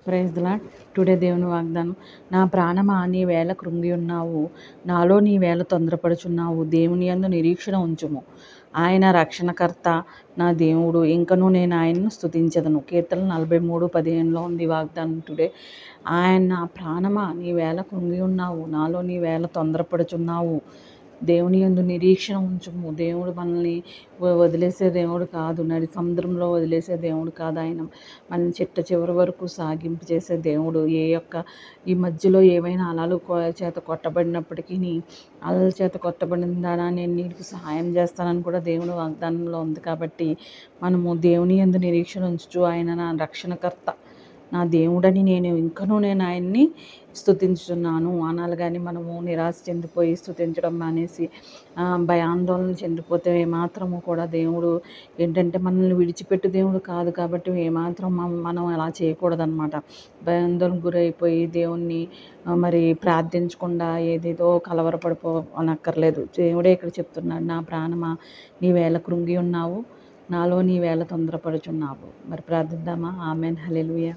Praise the lord. Today దేవుని వాగ్దానం. నా ప్రాణమా నీవేళ కృంగి ఉన్నావు, నాలో నీవేళ తొందరపడుచున్నావు. దేవుని యందు నిరీక్షణ ఉంచుము. ఆయన రక్షణకర్త నా దేవుడు, ఇంకనూ నేను ఆయనను స్తుతించెదను. కీర్తనలు 43:15 ఉంది వాగ్దానం టుడే. ఆయన నా ప్రాణమా నీవేళ కృంగి ఉన్నావు, నాలో నీవేళ తొందరపడుచున్నావు. దేవుని యందు నిరీక్షణ ఉంచుము. దేవుడు మనల్ని వదిలేసే దేవుడు కాదు, నడి సముద్రంలో వదిలేసే దేవుడు కాదు. ఆయన మనల్ని చిట్ట చివరి వరకు సాగింపు చేసే దేవుడు. ఈ మధ్యలో ఏవైనా అలలు చేత కొట్టబడినప్పటికీ, అలల చేత కొట్టబడిన దానా నేను నీకు సహాయం చేస్తానని కూడా దేవుని వాగ్దానంలో ఉంది. కాబట్టి మనము దేవుని యందు నిరీక్షణ ఉంచుచు, ఆయన నా రక్షణకర్త, నా దేవుడని నేను ఆయన్ని స్తుతించుతున్నాను అనాలి. కానీ మనము నిరాశ చెందిపోయి స్తుతించడం మానేసి భయాందోళన చెందిపోతే ఏమాత్రము కూడా దేవుడు ఏంటంటే మనల్ని విడిచిపెట్టు దేవుడు కాదు. కాబట్టి ఏమాత్రం మనం అలా చేయకూడదనమాట. భయాందోళనకు గురైపోయి దేవుణ్ణి మరి ప్రార్థించకుండా ఏదేదో కలవరపడిపోనక్కర్లేదు. దేవుడే ఇక్కడ చెప్తున్నాడు, నా ప్రాణమా నీవేళ కృంగి ఉన్నావు, నాలో నీవేళ తొందరపడుచున్నావు. మరి ప్రార్థిద్దామా? ఆమేన్. హల్లెలూయా.